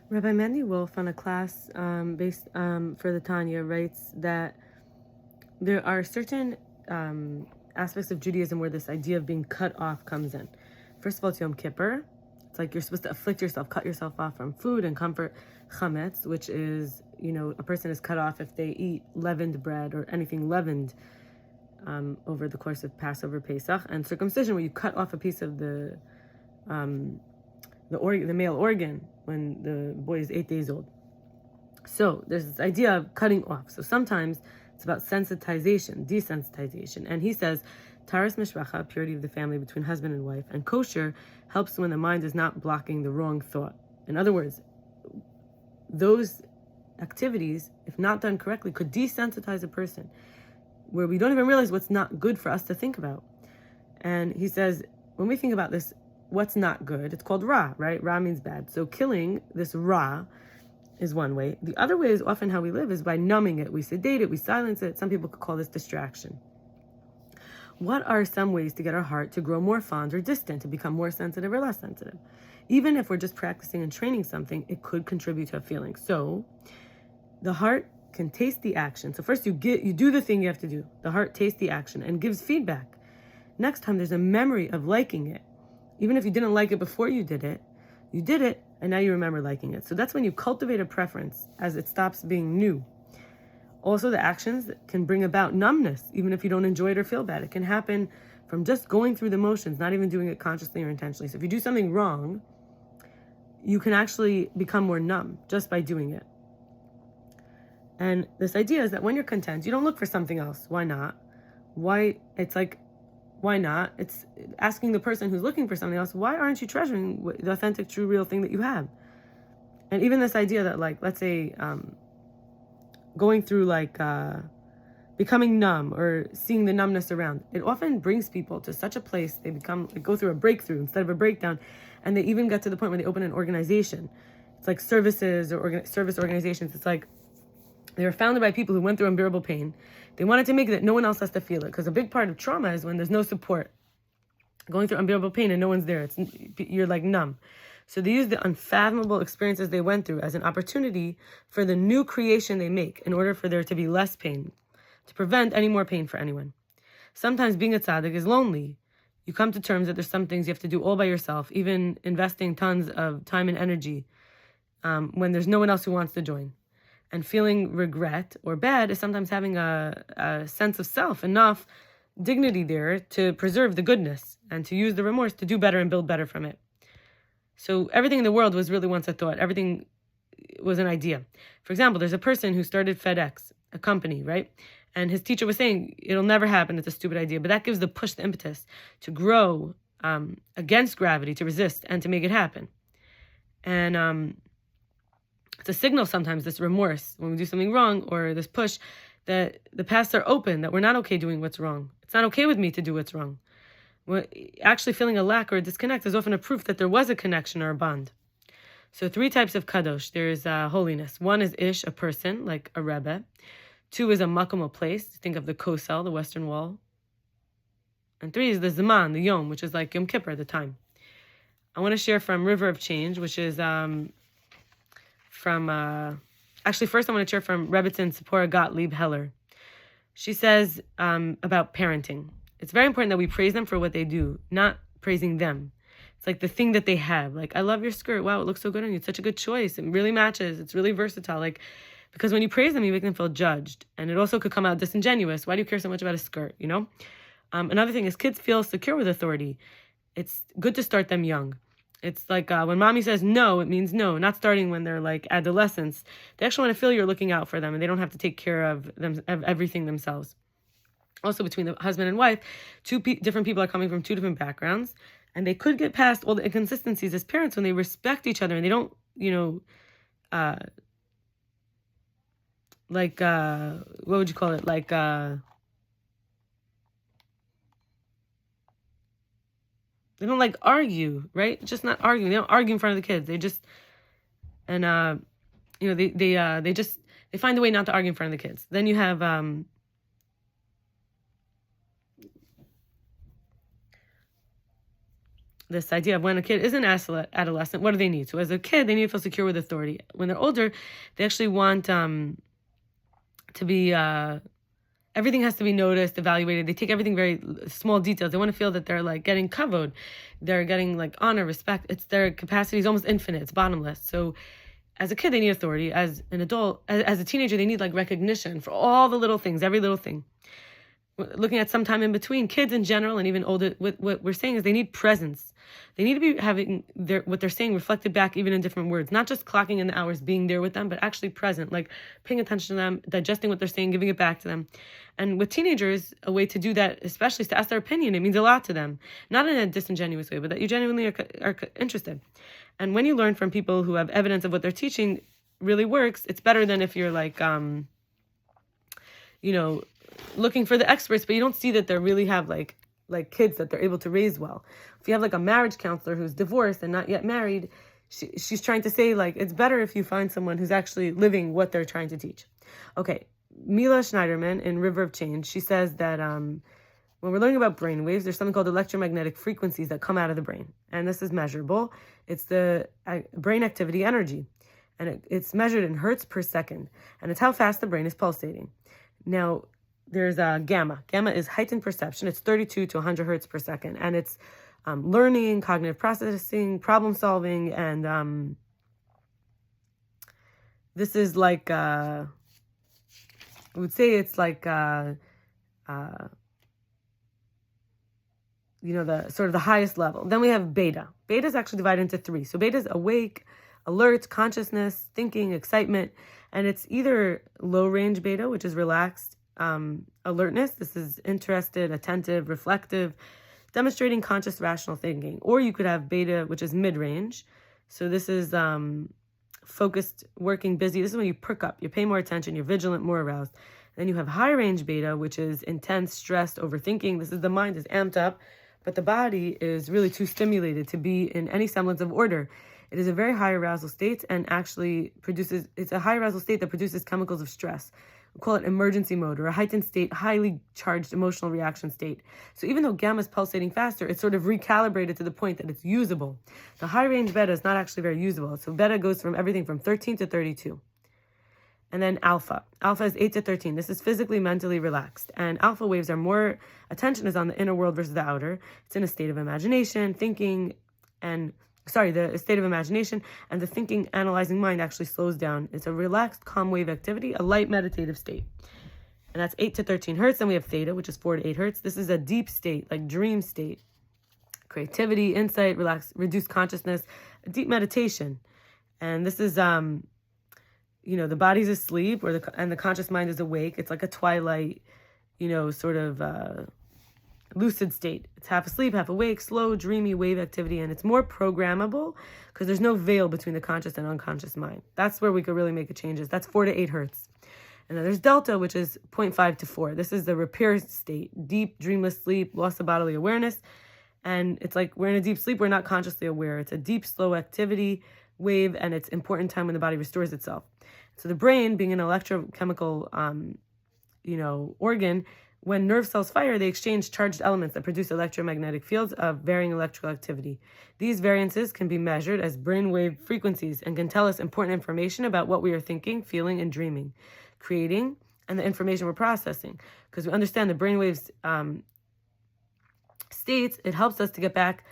Rabbi Mendy Wolf on a class based for the Tanya writes that there are certain aspects of Judaism where this idea of being cut off comes in. First of all, it's Yom Kippur. It's like you're supposed to afflict yourself, cut yourself off from food and comfort. Chametz, which is, a person is cut off if they eat leavened bread or anything leavened over the course of Passover, Pesach. And circumcision, where you cut off a piece of the male organ when the boy is 8 days old. So there's this idea of cutting off. So sometimes it's about sensitization, desensitization. And he says, Taras Mishracha, purity of the family between husband and wife, and kosher helps when the mind is not blocking the wrong thought. In other words, those activities, if not done correctly, could desensitize a person, where we don't even realize what's not good for us to think about. And he says, when we think about this, what's not good, it's called ra, right? Ra means bad. So killing this ra is one way. The other way is often how we live is by numbing it. We sedate it, we silence it. Some people could call this distraction. What are some ways to get our heart to grow more fond or distant, to become more sensitive or less sensitive? Even if we're just practicing and training something, it could contribute to a feeling. So the heart can taste the action. So first you do the thing you have to do. The heart tastes the action and gives feedback. Next time there's a memory of liking it. Even if you didn't like it before you did it, and now you remember liking it. So that's when you cultivate a preference as it stops being new. Also, the actions can bring about numbness, even if you don't enjoy it or feel bad. It can happen from just going through the motions, not even doing it consciously or intentionally. So if you do something wrong, you can actually become more numb just by doing it. And this idea is that when you're content, you don't look for something else. Why not? Why not? It's asking the person who's looking for something else, why aren't you treasuring the authentic, true, real thing that you have? And even this idea that, like, let's say, going through, becoming numb or seeing the numbness around, it often brings people to such a place, they go through a breakthrough instead of a breakdown, and they even get to the point where they open an organization. It's like services or service organizations. It's like they were founded by people who went through unbearable pain. They wanted to make it that no one else has to feel it, because a big part of trauma is when there's no support. Going through unbearable pain and no one's there. You're like numb. So they use the unfathomable experiences they went through as an opportunity for the new creation they make in order for there to be less pain, to prevent any more pain for anyone. Sometimes being a tzaddik is lonely. You come to terms that there's some things you have to do all by yourself, even investing tons of time and energy when there's no one else who wants to join. And feeling regret or bad is sometimes having a sense of self, enough dignity there to preserve the goodness and to use the remorse to do better and build better from it. So everything in the world was really once a thought. Everything was an idea. For example, there's a person who started FedEx, a company, right? And his teacher was saying, it'll never happen. It's a stupid idea. But that gives the push, the impetus to grow against gravity, to resist and to make it happen. And it's a signal sometimes, this remorse, when we do something wrong, or this push, that the paths are open, that we're not okay doing what's wrong. It's not okay with me to do what's wrong. Actually feeling a lack or a disconnect is often a proof that there was a connection or a bond. So 3 types of kadosh. There's holiness. 1 is ish, a person, like a rebbe. 2 is a makom, a place. Think of the kosel, the western wall. And 3 is the zaman, the yom, which is like Yom Kippur, the time. I want to share from River of Change, which is actually first I want to share from Rebbetzin Tzipporah Gottlieb Heller. She says about parenting. It's very important that we praise them for what they do, not praising them. It's like the thing that they have. Like, I love your skirt. Wow, it looks so good on you. It's such a good choice. It really matches. It's really versatile. Because when you praise them, you make them feel judged. And it also could come out disingenuous. Why do you care so much about a skirt, Another thing is kids feel secure with authority. It's good to start them young. It's like when mommy says no, it means no, not starting when they're like adolescents. They actually want to feel you're looking out for them and they don't have to take care of everything themselves. Also, between the husband and wife, different people are coming from 2 different backgrounds, and they could get past all the inconsistencies as parents when they respect each other and they don't, what would you call it? They don't argue, right? Just not arguing. They don't argue in front of the kids. They just, and they find a way not to argue in front of the kids. Then you have this idea of when a kid is an adolescent, what do they need? So as a kid, they need to feel secure with authority. When they're older, they actually want to be, everything has to be noticed, evaluated. They take everything very small details. They want to feel that they're like getting kavod. They're getting like honor, respect. It's their capacity is almost infinite. It's bottomless. So as a kid, they need authority. As an adult, as a teenager, they need like recognition for all the little things, every little thing. Looking at some time in between, kids in general and even older, what we're saying is they need presence. They need to be having what they're saying reflected back even in different words, not just clocking in the hours, being there with them, but actually present, like paying attention to them, digesting what they're saying, giving it back to them. And with teenagers, a way to do that, especially is to ask their opinion. It means a lot to them, not in a disingenuous way, but that you genuinely are interested. And when you learn from people who have evidence of what they're teaching really works, it's better than if you're like, looking for the experts, but you don't see that they really have like kids that they're able to raise well. If you have like a marriage counselor who's divorced and not yet married, she's trying to say like it's better if you find someone who's actually living what they're trying to teach. Okay, Mila Schneiderman in River of Change, she says that when we're learning about brain waves, there's something called electromagnetic frequencies that come out of the brain, and this is measurable. It's the brain activity energy, and it's measured in hertz per second, and it's how fast the brain is pulsating. Now, there's gamma. Gamma is heightened perception. It's 32 to 100 hertz per second. And it's learning, cognitive processing, problem solving. And this is like, I would say it's like, the sort of the highest level. Then we have beta. Beta is actually divided into three. So beta is awake, alert, consciousness, thinking, excitement. And it's either low range beta, which is relaxed, alertness. This is interested, attentive, reflective, demonstrating conscious, rational thinking. Or you could have beta, which is mid-range. So this is focused, working, busy. This is when you perk up. You pay more attention. You're vigilant, more aroused. Then you have high-range beta, which is intense, stressed, overthinking. This is the mind is amped up, but the body is really too stimulated to be in any semblance of order. It is a very high arousal state and actually it's a high arousal state that produces chemicals of stress. We call it emergency mode or a heightened state, highly charged emotional reaction state. So even though gamma is pulsating faster, it's sort of recalibrated to the point that it's usable. The high range beta is not actually very usable. So beta goes from everything from 13 to 32. And then alpha. Alpha is 8 to 13. This is physically, mentally relaxed. And alpha waves are more, attention is on the inner world versus the outer. It's in a state of imagination, thinking, the state of imagination, and the thinking, analyzing mind actually slows down. It's a relaxed, calm wave activity, a light meditative state. And that's 8 to 13 hertz. Then we have theta, which is 4 to 8 hertz. This is a deep state, like dream state. Creativity, insight, relaxed, reduced consciousness, deep meditation. And this is, the body's asleep and the conscious mind is awake. It's like a twilight, lucid state. It's half asleep, half awake, slow, dreamy wave activity, and it's more programmable because there's no veil between the conscious and unconscious mind. That's where we could really make changes. That's 4 to 8 hertz. And then there's delta, which is 0.5 to 4. This is the repair state, deep, dreamless sleep, loss of bodily awareness. And it's like we're in a deep sleep, we're not consciously aware. It's a deep, slow activity wave, and it's important time when the body restores itself. So the brain, being an electrochemical, organ, when nerve cells fire, they exchange charged elements that produce electromagnetic fields of varying electrical activity. These variances can be measured as brainwave frequencies and can tell us important information about what we are thinking, feeling, and dreaming, creating, and the information we're processing. Because we understand the brainwaves states, it helps us to get back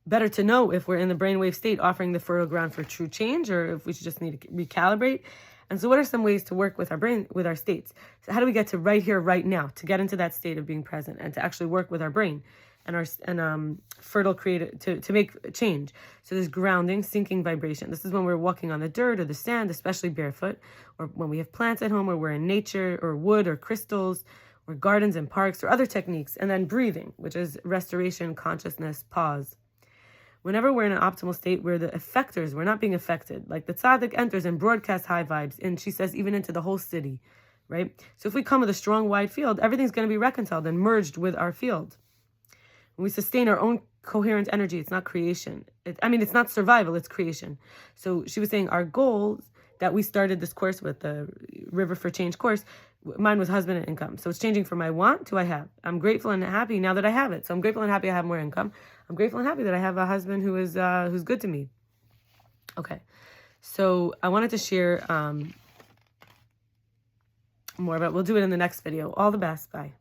better to know if we're in the brainwave state, offering the fertile ground for true change, or if we just need to recalibrate. And so what are some ways to work with our brain, with our states? So how do we get to right here, right now, to get into that state of being present and to actually work with our brain and our fertile creative to make change? So there's grounding, sinking vibration. This is when we're walking on the dirt or the sand, especially barefoot, or when we have plants at home, or we're in nature, or wood, or crystals, or gardens and parks, or other techniques. And then breathing, which is restoration, consciousness, pause. Whenever we're in an optimal state, we're the effectors, we're not being affected. Like the tzaddik enters and broadcasts high vibes, and she says even into the whole city, right? So if we come with a strong, wide field, everything's going to be reconciled and merged with our field. When we sustain our own coherent energy, it's not creation. It's not survival, it's creation. So she was saying our goal that we started this course with, the River for Change course, mine was husband and income. So it's changing from I want to I have. I'm grateful and happy now that I have it. So I'm grateful and happy I have more income. I'm grateful and happy that I have a husband who is who's good to me. Okay. So I wanted to share more, but we'll do it in the next video. All the best. Bye.